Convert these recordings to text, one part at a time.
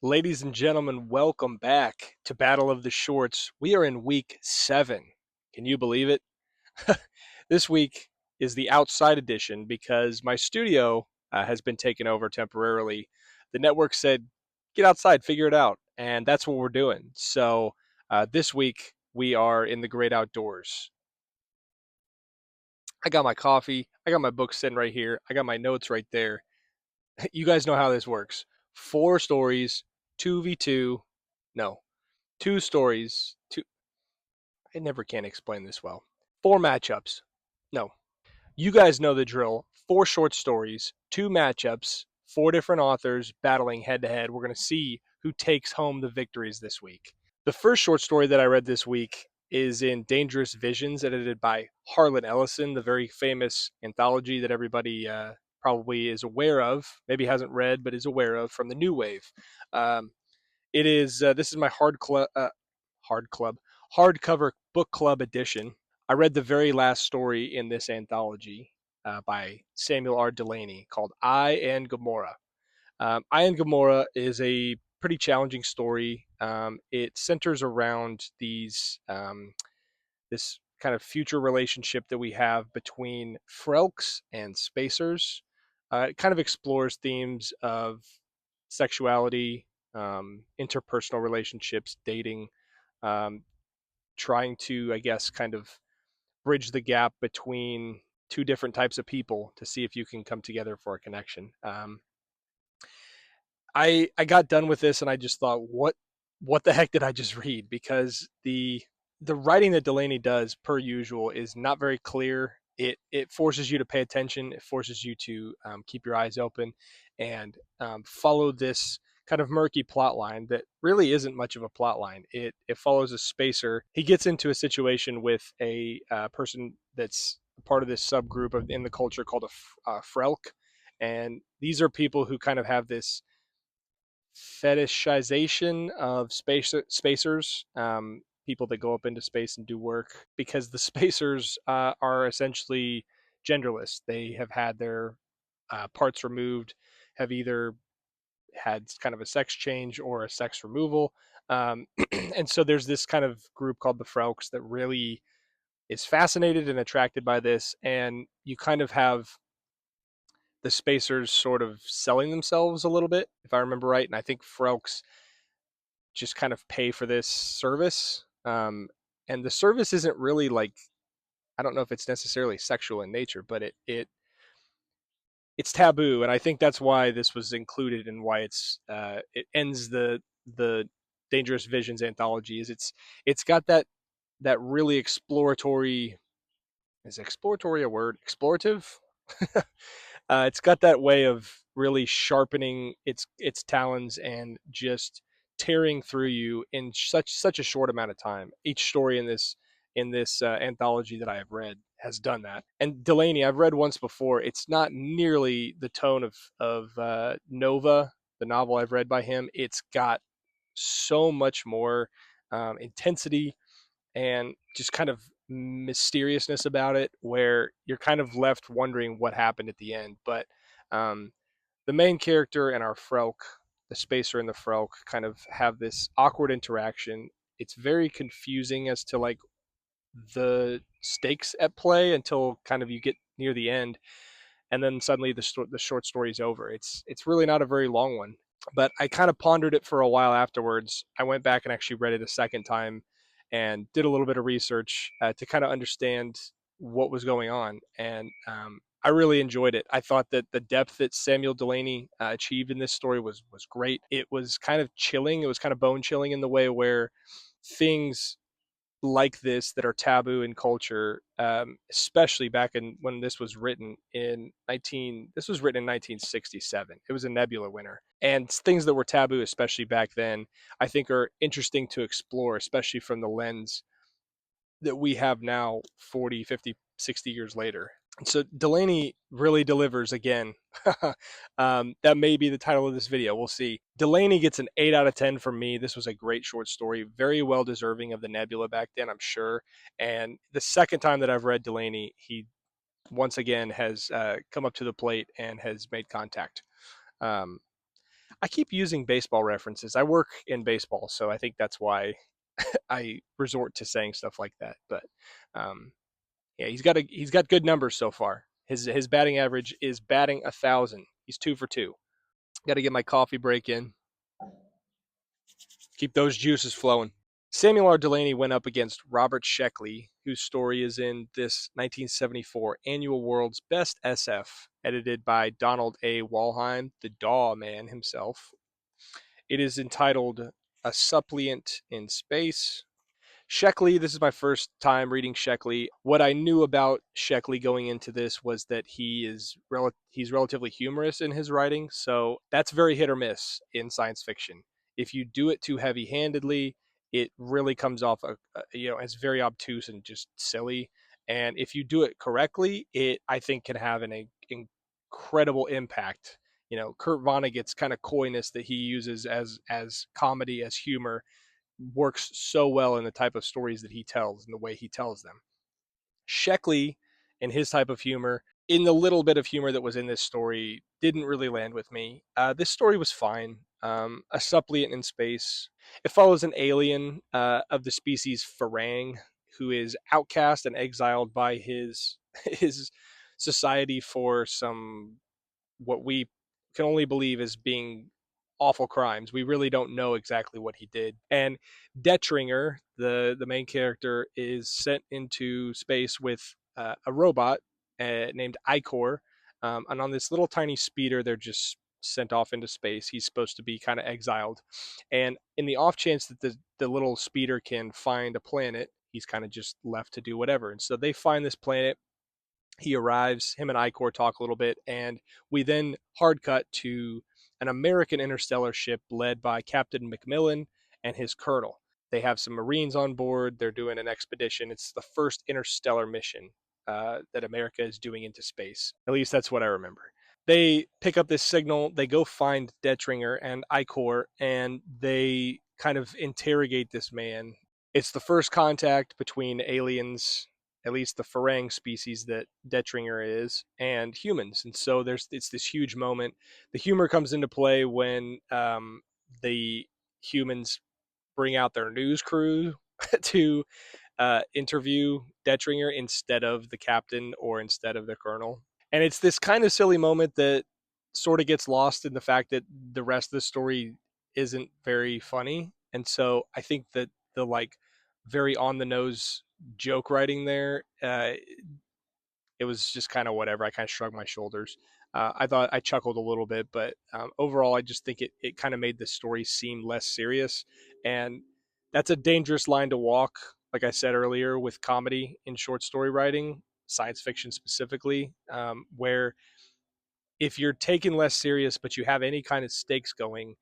Ladies and gentlemen, welcome back to Battle of the Shorts. We are in week 7. Can you believe it? This week is the outside edition because my studio has been taken over temporarily. The network said, get outside, figure it out. And that's what we're doing. So this week, we are in the great outdoors. I got my coffee. I got my book sitting right here. I got my notes right there. You guys know how this works. 4 stories, 2v2. No, 2 stories. I never can explain this well. 4 matchups. No, you guys know the drill. 4 short stories, 2 matchups, 4 different authors battling head to head. We're going to see who takes home the victories this week. The first short story that I read this week is in Dangerous Visions, edited by Harlan Ellison, the very famous anthology that everybody probably is aware of, maybe hasn't read, but is aware of from the New Wave. Um, it is this is my hardcover book club edition. I read the very last story in this anthology by Samuel R. Delany called I and Gamorrah. I and Gamorrah is a pretty challenging story. It centers around this kind of future relationship that we have between Frelks and Spacers. It kind of explores themes of sexuality, interpersonal relationships, dating, um, trying to, I guess, kind of bridge the gap between 2 different types of people to see if you can come together for a connection. I got done with this and I just thought, what the heck did I just read? Because the writing that Delany does, per usual, is not very clear. It forces you to pay attention. It forces you to keep your eyes open and follow this kind of murky plot line that really isn't much of a plot line. It follows a spacer. He gets into a situation with a person that's part of this subgroup in the culture called a Frelk, and these are people who kind of have this fetishization of spacers, people that go up into space and do work, because the spacers are essentially genderless. They have had their parts removed, have either had kind of a sex change or a sex removal. And so there's this kind of group called the Frelks that really is fascinated and attracted by this. And you kind of have the spacers sort of selling themselves a little bit, if I remember right. And I think Frelks just kind of pay for this service. And the service isn't really like, I don't know if it's necessarily sexual in nature, but it's taboo, and I think that's why this was included and why it ends the Dangerous Visions anthology. Is it's got that really exploratory, is exploratory a word, explorative? It's got that way of really sharpening its talons and just tearing through you in such a short amount of time. Each story in this anthology that I have read has done that. And Delany, I've read once before. It's not nearly the tone of Nova, the novel I've read by him. It's got so much more intensity and just kind of mysteriousness about it, where you're kind of left wondering what happened at the end. But um, the main character and our Frelk, the Spacer and the Frelk, kind of have this awkward interaction. It's very confusing as to like the stakes at play until kind of you get near the end, and then suddenly the short story's over. It's really not a very long one, but I kind of pondered it for a while afterwards. I went back and actually read it a second time and did a little bit of research to kind of understand what was going on. And I really enjoyed it. I thought that the depth that Samuel Delany achieved in this story was great. It was kind of chilling. It was kind of bone chilling in the way where things like this that are taboo in culture, especially back in when this was written in 1967. It was a Nebula winner, and things that were taboo, especially back then, I think are interesting to explore, especially from the lens that we have now 40, 50, 60 years later. So Delany really delivers again. That may be the title of this video. We'll see. Delany gets an 8 out of 10 from me. This was a great short story, very well deserving of the Nebula back then, I'm sure. And the second time that I've read Delany, he once again has come up to the plate and has made contact. Um, I keep using baseball references. I work in baseball, so I think that's why I resort to saying stuff like that. But um, yeah, he's got good numbers so far. His batting average is batting 1,000. He's 2 for 2. Got to get my coffee break in. Keep those juices flowing. Samuel R. Delany went up against Robert Sheckley, whose story is in this 1974 Annual World's Best SF, edited by Donald A. Walheim, the Daw Man himself. It is entitled A Suppliant in Space. Sheckley, this is my first time reading Sheckley. What I knew about Sheckley going into this was that he's relatively humorous in his writing, so that's very hit or miss in science fiction. If you do it too heavy-handedly, it really comes off as very obtuse and just silly. And if you do it correctly, it I think can have an incredible impact. Kurt Vonnegut's kind of coyness that he uses as comedy, as humor, works so well in the type of stories that he tells and the way he tells them. Sheckley and his type of humor, in the little bit of humor that was in this story, didn't really land with me. This story was fine. A suppliant in space. It follows an alien of the species Farang, who is outcast and exiled by his his society for some what we can only believe as being awful crimes. We really don't know exactly what he did. And Detringer, the main character, is sent into space with a robot named Icor. And on this little tiny speeder, they're just sent off into space. He's supposed to be kind of exiled. And in the off chance that the little speeder can find a planet, he's kind of just left to do whatever. And so they find this planet. He arrives, him and Icor talk a little bit, and we then hard cut to an American interstellar ship led by Captain McMillan and his colonel. They have some Marines on board. They're doing an expedition. It's the first interstellar mission that America is doing into space. At least that's what I remember. They pick up this signal. They go find Detringer and Icor, and they kind of interrogate this man. It's the first contact between aliens, at least the Farang species that Detringer is, and humans. And so it's this huge moment. The humor comes into play when the humans bring out their news crew to interview Detringer instead of the captain or instead of the colonel. And it's this kind of silly moment that sort of gets lost in the fact that the rest of the story isn't very funny. And so I think that the very on the nose joke writing there, it was just kind of whatever. I kind of shrugged my shoulders. I thought I chuckled a little bit, but overall, I just think it kind of made the story seem less serious. And that's a dangerous line to walk, like I said earlier, with comedy in short story writing, science fiction specifically, where if you're taken less serious, but you have any kind of stakes going,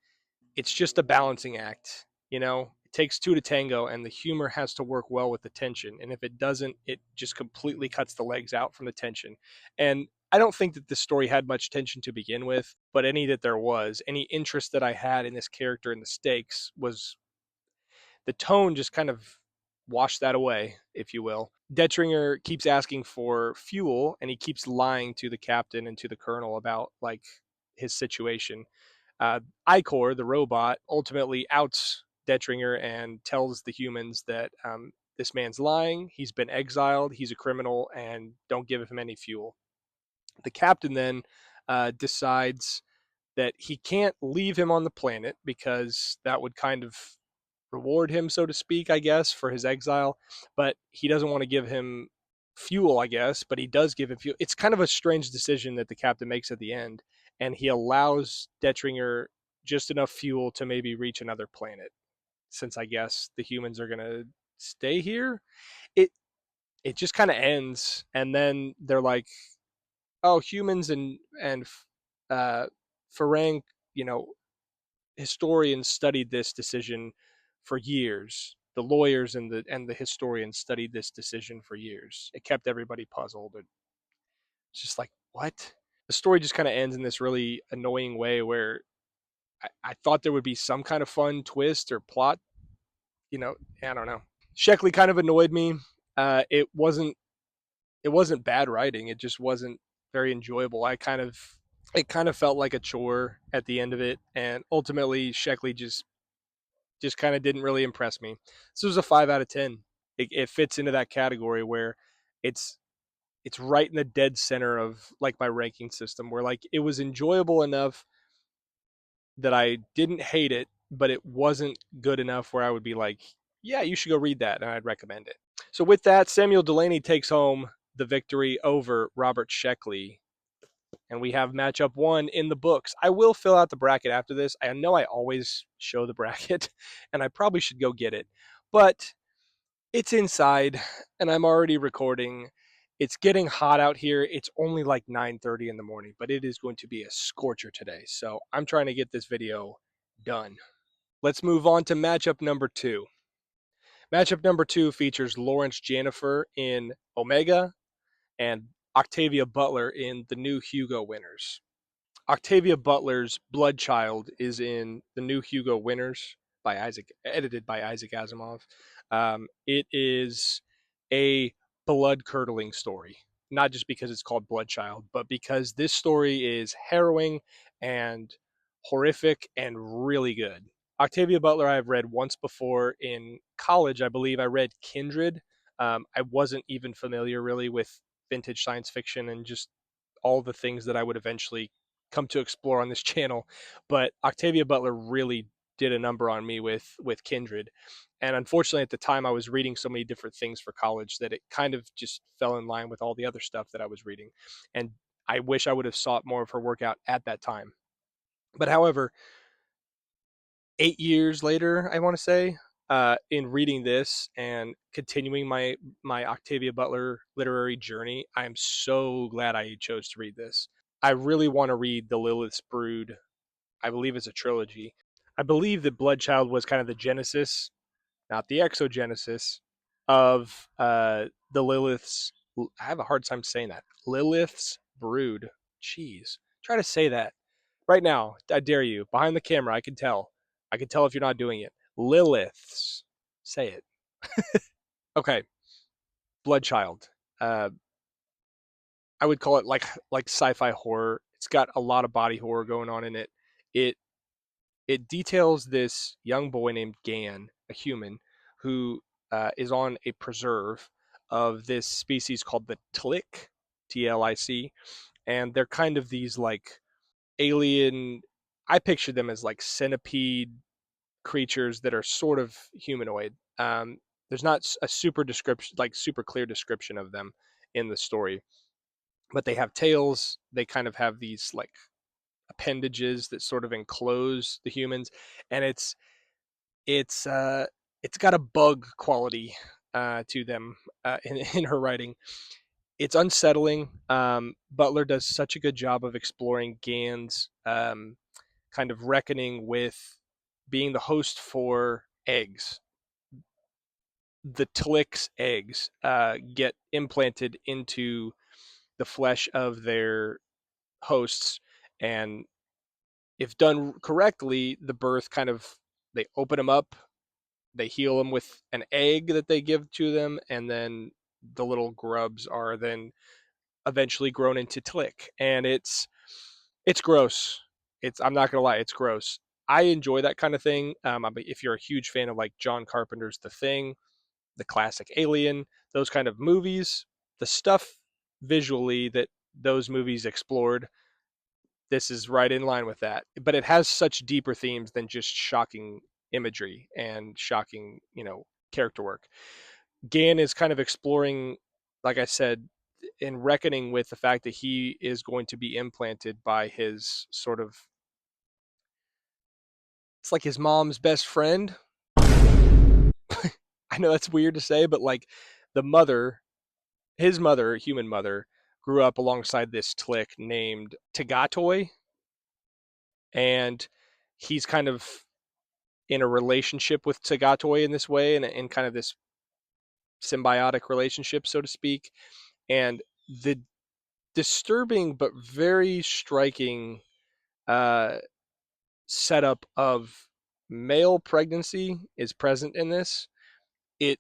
it's just a balancing act. It takes two to tango, and the humor has to work well with the tension. And if it doesn't, it just completely cuts the legs out from the tension. And I don't think that this story had much tension to begin with, but any that there was, any interest that I had in this character and the stakes, was the tone just kind of washed that away, if you will. Detringer keeps asking for fuel, and he keeps lying to the captain and to the colonel about his situation. Icor, the robot, ultimately outs Detringer and tells the humans that this man's lying. He's been exiled. He's a criminal, and don't give him any fuel. The captain then decides that he can't leave him on the planet because that would kind of reward him, so to speak, I guess, for his exile. But he doesn't want to give him fuel, I guess, but he does give him fuel. It's kind of a strange decision that the captain makes at the end, and he allows Detringer just enough fuel to maybe reach another planet, since I guess the humans are gonna stay here. It it just kind of ends, and then they're like, "Oh, humans and Ferenc, you know, historians studied this decision for years. The lawyers and the historians studied this decision for years. It kept everybody puzzled. It's just like, what? The story just kind of ends in this really annoying way where I thought there would be some kind of fun twist or plot. I don't know. Sheckley kind of annoyed me. It wasn't bad writing. It just wasn't very enjoyable. I kind of it kind of felt like a chore at the end of it, and ultimately Sheckley just kind of didn't really impress me. This was a 5 out of 10. It fits into that category where it's it's right in the dead center of like my ranking system, where like it was enjoyable enough that I didn't hate it, but it wasn't good enough where I would be like, yeah, you should go read that, and I'd recommend it. So with that, Samuel Delany takes home the victory over Robert Sheckley, and we have matchup one in the books. I will fill out the bracket after this. I know I always show the bracket, and I probably should go get it, but it's inside, and I'm already recording. It's getting hot out here. It's only like 9:30 in the morning, but it is going to be a scorcher today. So I'm trying to get this video done. Let's move on to matchup number two. Matchup number two features Laurence Janifer in Omega and Octavia Butler in the new Hugo winners. Octavia Butler's Bloodchild is in the new Hugo Winners by Isaac, edited by Isaac Asimov. It is a blood curdling story, not just because it's called Bloodchild, but because this story is harrowing and horrific and really good. Octavia Butler, I've read once before in college. I believe I read Kindred. I wasn't even familiar really with vintage science fiction and just all the things that I would eventually come to explore on this channel. But Octavia Butler really did a number on me with Kindred. And unfortunately at the time I was reading so many different things for college that it kind of just fell in line with all the other stuff that I was reading. And I wish I would have sought more of her work out at that time. But however, 8 years later, I want to say, in reading this and continuing my Octavia Butler literary journey, I am so glad I chose to read this. I really want to read the Lilith's Brood. I believe it's a trilogy. I believe that Bloodchild was kind of the genesis, not the exogenesis, of the Lilith's. I have a hard time saying that. Lilith's Brood. Jeez, try to say that right now. I dare you. Behind the camera, I can tell. I can tell if you're not doing it. Lilith's. Say it. Okay. Bloodchild. Uh, I would call it like sci-fi horror. It's got a lot of body horror going on in it. It it details this young boy named Gan, a human, who is on a preserve of this species called the Tlic, Tlic, and they're kind of these like alien. I picture them as like centipede creatures that are sort of humanoid. There's not a super description, like super clear description of them in the story, but they have tails. They kind of have these like appendages that sort of enclose the humans, and it's it's got a bug quality to them in her writing. It's unsettling. Butler does such a good job of exploring Gan's kind of reckoning with being the host for eggs. The Tlick's eggs get implanted into the flesh of their hosts, and if done correctly, the birth kind of they open them up, they heal them with an egg that they give to them, and then the little grubs are then eventually grown into Tlick, and it's gross. It's I'm not gonna lie, it's gross. I enjoy that kind of thing. If you're a huge fan of like John Carpenter's The Thing, the classic Alien, those kind of movies, the stuff visually that those movies explored, this is right in line with that. But it has such deeper themes than just shocking imagery and shocking, character work. Gan is kind of exploring, like I said, in reckoning with the fact that he is going to be implanted by his sort of, it's like his mom's best friend. I know that's weird to say, but like the mother, his mother, human mother, grew up alongside this Tlick named Tagatoy, and he's kind of in a relationship with Tagatoy in this way, and in kind of this symbiotic relationship, so to speak. And the disturbing but very striking uh, setup of male pregnancy is present in this. It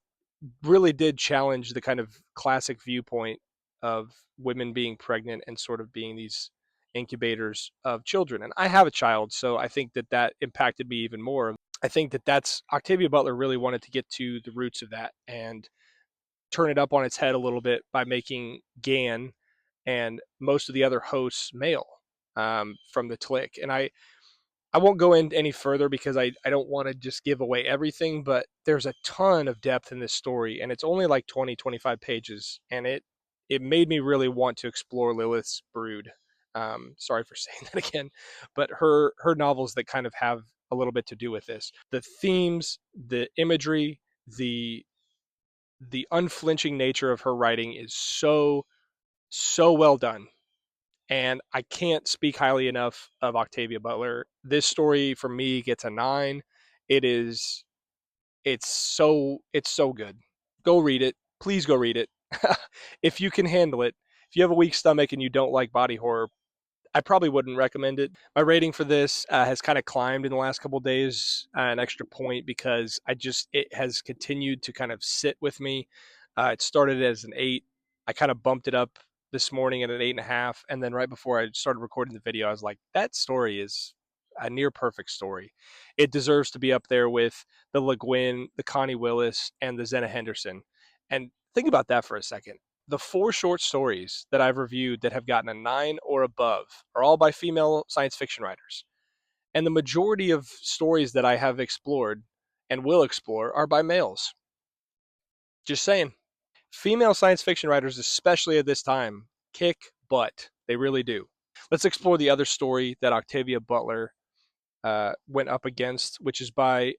really did challenge the kind of classic viewpoint of women being pregnant and sort of being these incubators of children. And I have a child, so I think that that impacted me even more. I think that that's Octavia Butler really wanted to get to the roots of that and turn it up on its head a little bit by making Gan and most of the other hosts male, from the Tlick. And I won't go in any further because I don't want to just give away everything, but there's a ton of depth in this story, and it's only like 20, 25 pages, and it made me really want to explore Lilith's brood. Sorry for saying that again, but her novels that kind of have a little bit to do with this. The themes, the imagery, the unflinching nature of her writing is so well done, and I can't speak highly enough of Octavia Butler. This story for me gets a 9. It is it's so good. Go read it. Please go read it. If you can handle it. If you have a weak stomach and you don't like body horror, I probably wouldn't recommend it. My rating for this has kind of climbed in the last couple of days, an extra point, because it has continued to kind of sit with me. It started as an 8. I kind of bumped it up this morning at an 8.5, and then right before I started recording the video, I was like, that story is a near perfect story. It deserves to be up there with the Le Guin, the Connie Willis, and the Zena Henderson. And think about that for a second. The 4 short stories that I've reviewed that have gotten a 9 or above are all by female science fiction writers. And the majority of stories that I have explored and will explore are by males. Just saying. Female science fiction writers, especially at this time, kick butt. They really do. Let's explore the other story that Octavia Butler went up against, which is by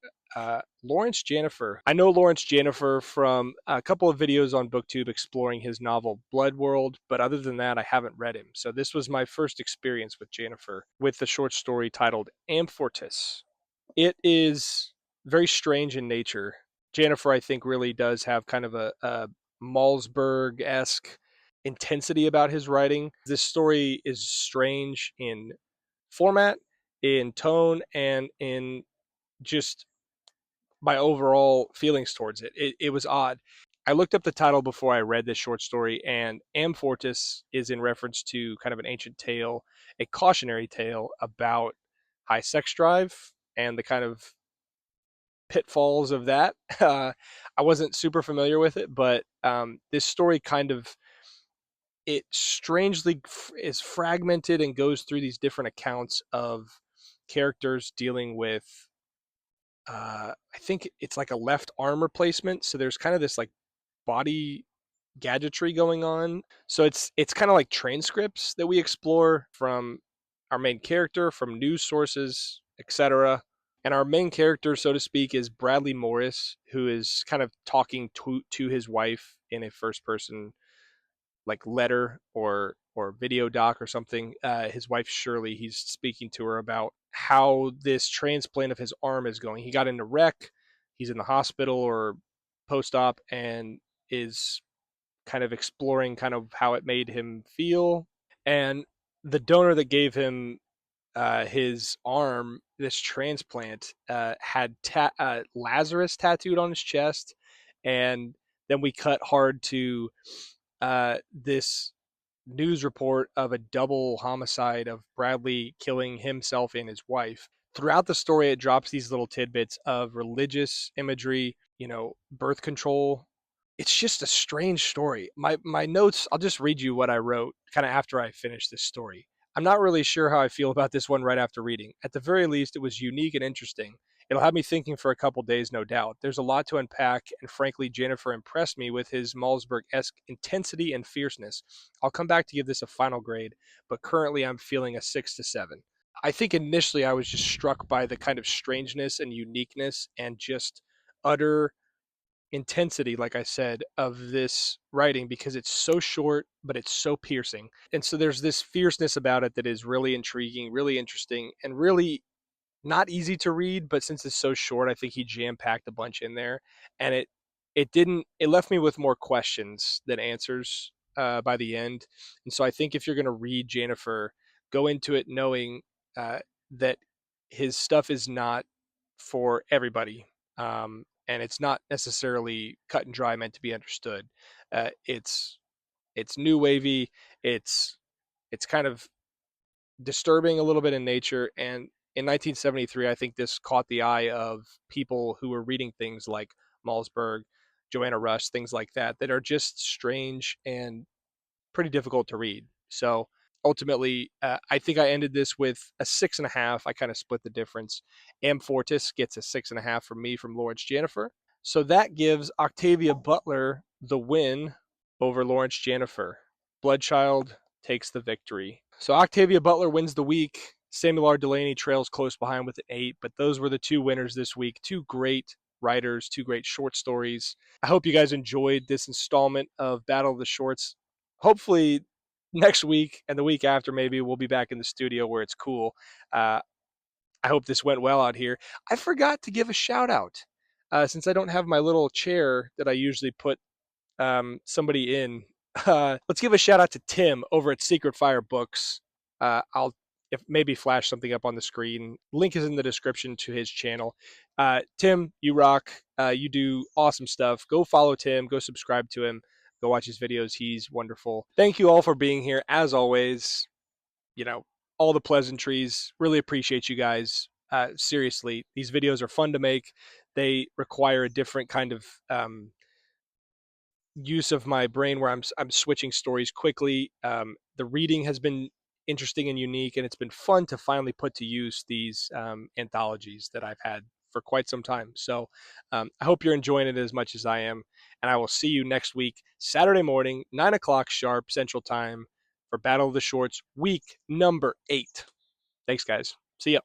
Laurence Janifer. I know Laurence Janifer from a couple of videos on BookTube exploring his novel Blood World, but other than that, I haven't read him. So this was my first experience with Janifer with the short story titled Amfortas. It is very strange in nature. Janifer, I think, really does have kind of a Malsberg-esque intensity about his writing. This story is strange in format, in tone, and in just my overall feelings towards it. It was odd. I looked up the title before I read this short story, and Amfortas is in reference to kind of an ancient tale, a cautionary tale about high sex drive and the kind of pitfalls of that. I wasn't super familiar with it, but this story kind of it strangely is fragmented and goes through these different accounts of characters dealing with I think it's like a left arm replacement. So there's kind of this like body gadgetry going on. So it's kind of like transcripts that we explore from our main character, from news sources, etc. And our main character, so to speak, is Bradley Morris, who is kind of talking to his wife in a first person like letter or video doc or something. His wife Shirley, he's speaking to her about how this transplant of his arm is going. He got in a wreck. He's in the hospital or post-op and is kind of exploring kind of how it made him feel. And the donor that gave him his arm, this transplant, had Lazarus tattooed on his chest, and then we cut hard to this news report of a double homicide of Bradley killing himself and his wife. Throughout the story, it drops these little tidbits of religious imagery, birth control. It's just a strange story. My notes, I'll just read you what I wrote kind of after I finished this story. I'm not really sure how I feel about this one right after reading. At the very least, it was unique and interesting. It'll have me thinking for a couple days, no doubt. There's a lot to unpack, and frankly, Janifer impressed me with his Malsberg-esque intensity and fierceness. I'll come back to give this a final grade, but currently I'm feeling a 6 to 7. I think initially I was just struck by the kind of strangeness and uniqueness and just utter intensity, like I said, of this writing because it's so short, but it's so piercing. And so there's this fierceness about it that is really intriguing, really interesting, and really not easy to read. But since it's so short, I think he jam packed a bunch in there, and it left me with more questions than answers by the end. And so I think if you're going to read Janifer, go into it knowing that his stuff is not for everybody. And it's not necessarily cut and dry meant to be understood. It's new wavy. It's kind of disturbing a little bit in nature. And in 1973, I think this caught the eye of people who were reading things like Malsberg, Joanna Russ, things like that, that are just strange and pretty difficult to read. So ultimately, I think I ended this with a 6.5. I kind of split the difference. Amfortas gets a 6.5 from me from Laurence Janifer. So that gives Octavia Butler the win over Laurence Janifer. Bloodchild takes the victory. So Octavia Butler wins the week. Samuel R. Delany trails close behind with an 8, but those were the two winners this week. Two great writers, two great short stories. I hope you guys enjoyed this installment of Battle of the Shorts. Hopefully, next week and the week after, maybe we'll be back in the studio where it's cool. I hope this went well out here. I forgot to give a shout out since I don't have my little chair that I usually put somebody in. Let's give a shout out to Tim over at Secret Fire Books. I'll if maybe flash something up on the screen. Link is in the description to his channel. Tim, you rock. You do awesome stuff. Go follow Tim. Go subscribe to him. Go watch his videos. He's wonderful. Thank you all for being here. As always, you know, all the pleasantries. Really appreciate you guys. Seriously, these videos are fun to make. They require a different kind of use of my brain where I'm switching stories quickly. The reading has been interesting and unique, and it's been fun to finally put to use these anthologies that I've had for quite some time. So I hope you're enjoying it as much as I am, and I will see you next week, Saturday morning, 9 o'clock sharp Central Time for Battle of the Shorts, week number 8. Thanks, guys. See ya.